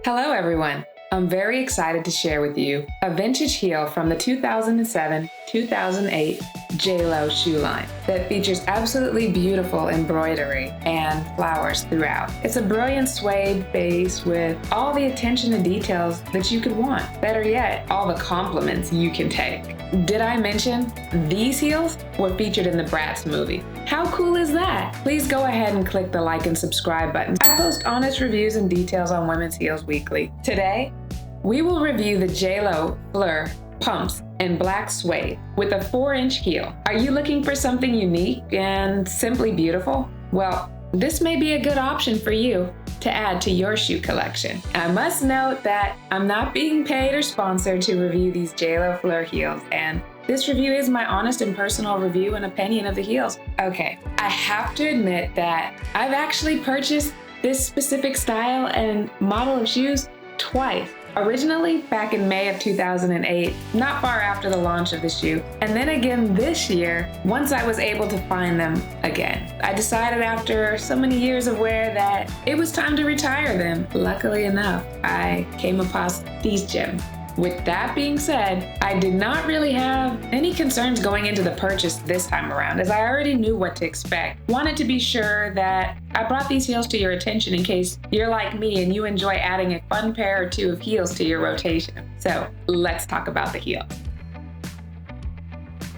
Hello everyone! I'm very excited to share with you a vintage heel from the 2007-2008 JLo shoe line that features absolutely beautiful embroidery and flowers throughout. It's a brilliant suede base with all the attention to details that you could want. Better yet, all the compliments you can take. Did I mention these heels were featured in the Bratz movie? How cool is that? Please go ahead and click the like and subscribe button. I post honest reviews and details on women's heels weekly. Today, we will review the JLo Fleur pumps in black suede with a 4-inch heel. Are you looking for something unique and simply beautiful? Well, this may be a good option for you to add to your shoe collection. I must note that I'm not being paid or sponsored to review these JLo Fleur heels, and this review is my honest and personal review and opinion of the heels. Okay, I have to admit that I've actually purchased this specific style and model of shoes twice. Originally back in May of 2008, not far after the launch of the shoe, and then again this year once I was able to find them again. I decided after so many years of wear that it was time to retire them. Luckily enough, I came across these gems. With that being said, I did not really have any concerns going into the purchase this time around, as I already knew what to expect. Wanted to be sure that I brought these heels to your attention in case you're like me and you enjoy adding a fun pair or two of heels to your rotation. So let's talk about the heel.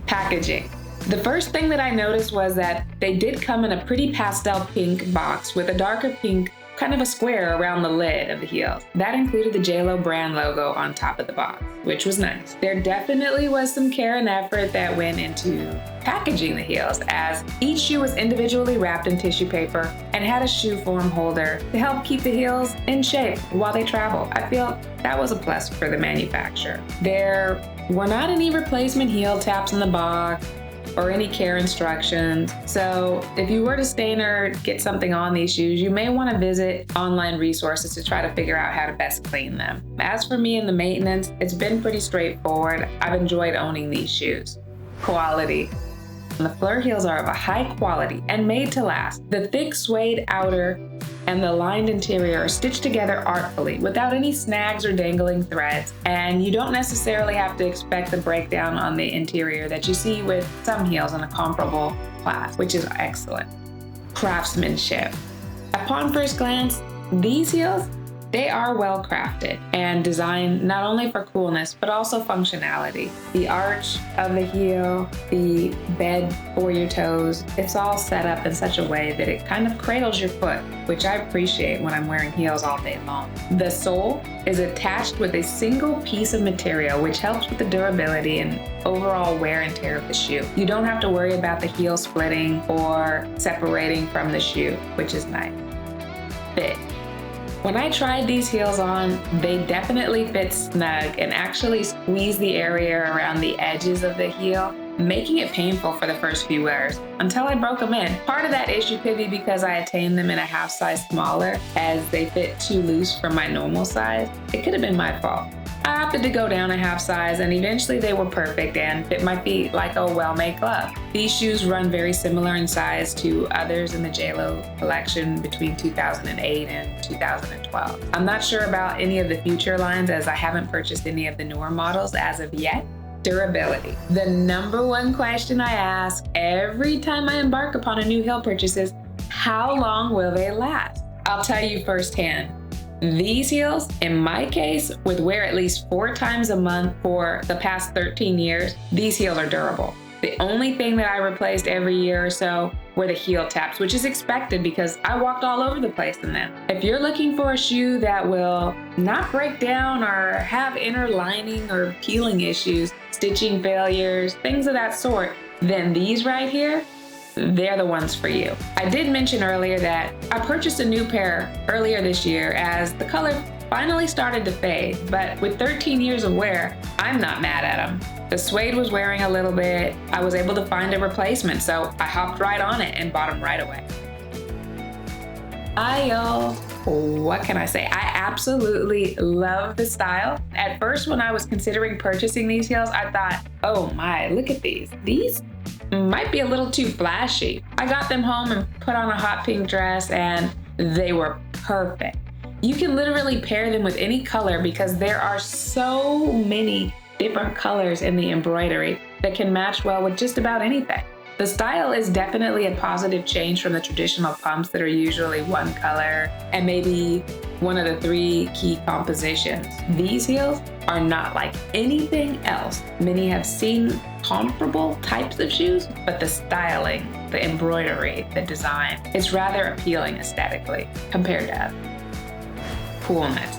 Packaging. The first thing that I noticed was that they did come in a pretty pastel pink box with a darker pink kind of a square around the lid of the heels. That included the JLo brand logo on top of the box, which was nice. There definitely was some care and effort that went into packaging the heels, as each shoe was individually wrapped in tissue paper and had a shoe form holder to help keep the heels in shape while they travel. I feel that was a plus for the manufacturer. There were not any replacement heel taps in the box or any care instructions. So if you were to stain or get something on these shoes, you may want to visit online resources to try to figure out how to best clean them. As for me and the maintenance, it's been pretty straightforward. I've enjoyed owning these shoes. Quality. The Fleur heels are of a high quality and made to last. The thick suede outer and the lined interior are stitched together artfully without any snags or dangling threads, and you don't necessarily have to expect the breakdown on the interior that you see with some heels in a comparable class, which is excellent. Craftsmanship. Upon first glance, these heels, they are well crafted and designed not only for coolness, but also functionality. The arch of the heel, the bed for your toes, it's all set up in such a way that it kind of cradles your foot, which I appreciate when I'm wearing heels all day long. The sole is attached with a single piece of material, which helps with the durability and overall wear and tear of the shoe. You don't have to worry about the heel splitting or separating from the shoe, which is nice. Fit. When I tried these heels on, they definitely fit snug and actually squeeze the area around the edges of the heel, making it painful for the first few wears until I broke them in. Part of that issue could be because I attained them in a half size smaller, as they fit too loose for my normal size. It could have been my fault. I opted to go down a half size, and eventually they were perfect and fit my feet like a well-made glove. These shoes run very similar in size to others in the JLo collection between 2008 and 2012. I'm not sure about any of the future lines, as I haven't purchased any of the newer models as of yet. Durability. The number one question I ask every time I embark upon a new heel purchase is, how long will they last? I'll tell you firsthand. These heels, in my case, with wear at least 4 times a month for the past 13 years, these heels are durable. The only thing that I replaced every year or so were the heel taps, which is expected because I walked all over the place in them. If you're looking for a shoe that will not break down or have inner lining or peeling issues, stitching failures, things of that sort, then these right here, they're the ones for you. I did mention earlier that I purchased a new pair earlier this year as the color finally started to fade, but with 13 years of wear, I'm not mad at them. The suede was wearing a little bit. I was able to find a replacement, so I hopped right on it and bought them right away. What can I say? I absolutely love the style. At first, when I was considering purchasing these heels, I thought, oh my, look at these. These might be a little too flashy. I got them home and put on a hot pink dress, and they were perfect. You can literally pair them with any color because there are so many different colors in the embroidery that can match well with just about anything. The style is definitely a positive change from the traditional pumps that are usually one color and maybe one of the 3 key compositions. These heels are not like anything else. Many have seen comparable types of shoes, but the styling, the embroidery, the design, it's rather appealing aesthetically compared to others. Coolness.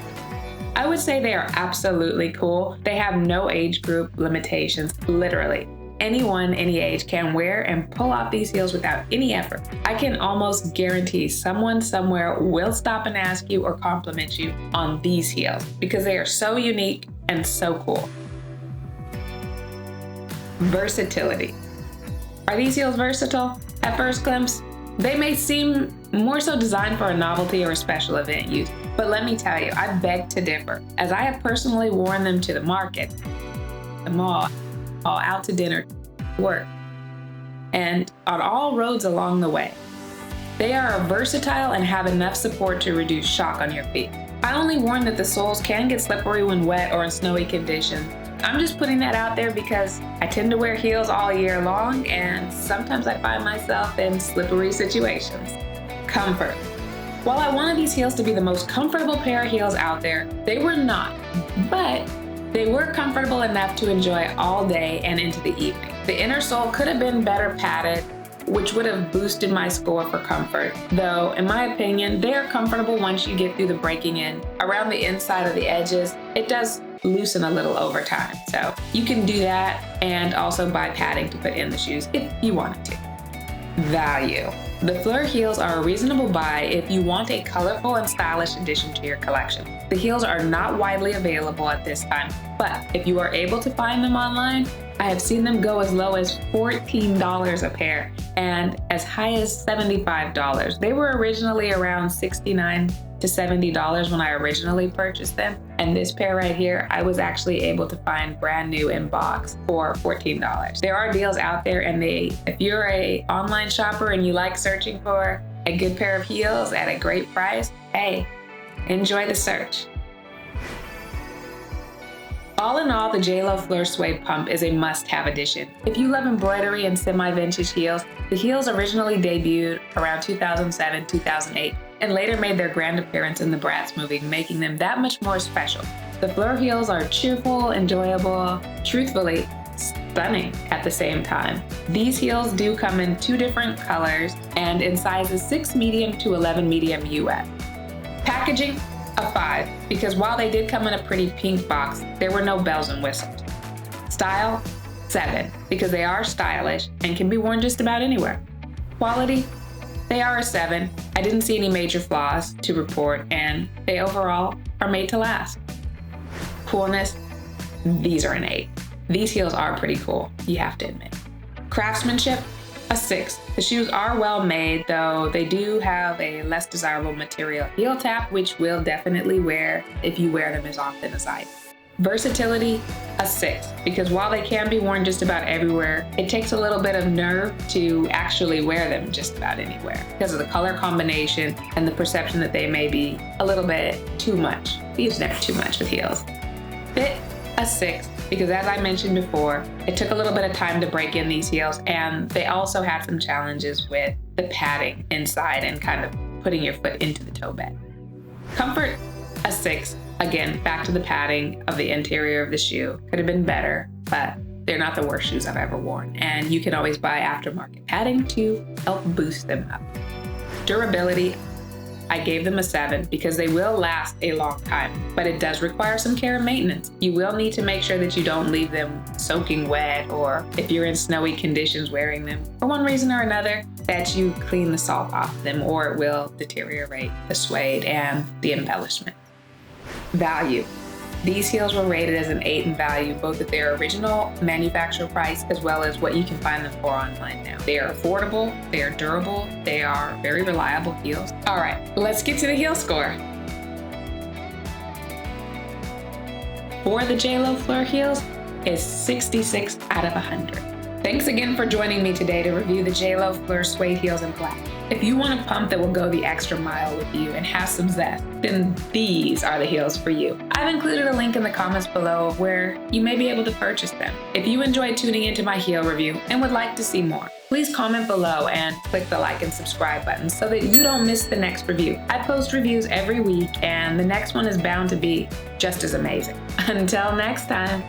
I would say they are absolutely cool. They have no age group limitations, literally. Anyone, any age can wear and pull off these heels without any effort. I can almost guarantee someone somewhere will stop and ask you or compliment you on these heels because they are so unique and so cool. Versatility. Are these heels versatile? At first glimpse, they may seem more so designed for a novelty or a special event use, but let me tell you, I beg to differ, as I have personally worn them to the market, the mall, out to dinner, work, and on all roads along the way. They are versatile and have enough support to reduce shock on your feet. I only warn that the soles can get slippery when wet or in snowy conditions. I'm just putting that out there because I tend to wear heels all year long and sometimes I find myself in slippery situations. Comfort. While I wanted these heels to be the most comfortable pair of heels out there, they were not, but they were comfortable enough to enjoy all day and into the evening. The inner sole could have been better padded, which would have boosted my score for comfort, though in my opinion, they are comfortable once you get through the breaking in. Around the inside of the edges, it does loosen a little over time, so you can do that and also buy padding to put in the shoes if you wanted to. Value. The Fleur heels are a reasonable buy if you want a colorful and stylish addition to your collection. The heels are not widely available at this time, but if you are able to find them online, I have seen them go as low as $14 a pair and as high as $75. They were originally around $69 to $70 when I originally purchased them, and this pair right here, I was actually able to find brand new in box for $14. There are deals out there, and if you're an online shopper and you like searching for a good pair of heels at a great price, hey, enjoy the search. All in all, the JLo Fleur Suede Pump is a must-have addition. If you love embroidery and semi-vintage heels, the heels originally debuted around 2007-2008 and later made their grand appearance in the Bratz movie, making them that much more special. The Fleur heels are cheerful, enjoyable, truthfully stunning at the same time. These heels do come in 2 different colors and in sizes 6 medium to 11 medium US. Packaging, a 5, because while they did come in a pretty pink box, there were no bells and whistles. Style, 7, because they are stylish and can be worn just about anywhere. Quality, they are a 7. I didn't see any major flaws to report, and they overall are made to last. Coolness, these are an 8. These heels are pretty cool, you have to admit. Craftsmanship, a 6. The shoes are well made, though they do have a less desirable material heel tap, which will definitely wear if you wear them as often as I do. Versatility, a 6, because while they can be worn just about everywhere, it takes a little bit of nerve to actually wear them just about anywhere because of the color combination and the perception that they may be a little bit too much. It's never too much with heels. Fit, a 6, because as I mentioned before, it took a little bit of time to break in these heels, and they also had some challenges with the padding inside and kind of putting your foot into the toe bed. Comfort, a 6. Again, back to the padding of the interior of the shoe. Could have been better, but they're not the worst shoes I've ever worn, and you can always buy aftermarket padding to help boost them up. Durability, I gave them a 7 because they will last a long time, but it does require some care and maintenance. You will need to make sure that you don't leave them soaking wet, or if you're in snowy conditions wearing them for one reason or another, that you clean the salt off them, or it will deteriorate the suede and the embellishment. Value. These heels were rated as an 8 in value, both at their original manufacturer price as well as what you can find them for online now. They are affordable, they are durable, they are very reliable heels. All right, let's get to the heel score. For the JLo Fleur heels is 66 out of 100. Thanks again for joining me today to review the JLo Fleur Suede heels in black. If you want a pump that will go the extra mile with you and have some zest, then these are the heels for you. I've included a link in the comments below of where you may be able to purchase them. If you enjoyed tuning into my heel review and would like to see more, please comment below and click the like and subscribe button so that you don't miss the next review. I post reviews every week and the next one is bound to be just as amazing. Until next time.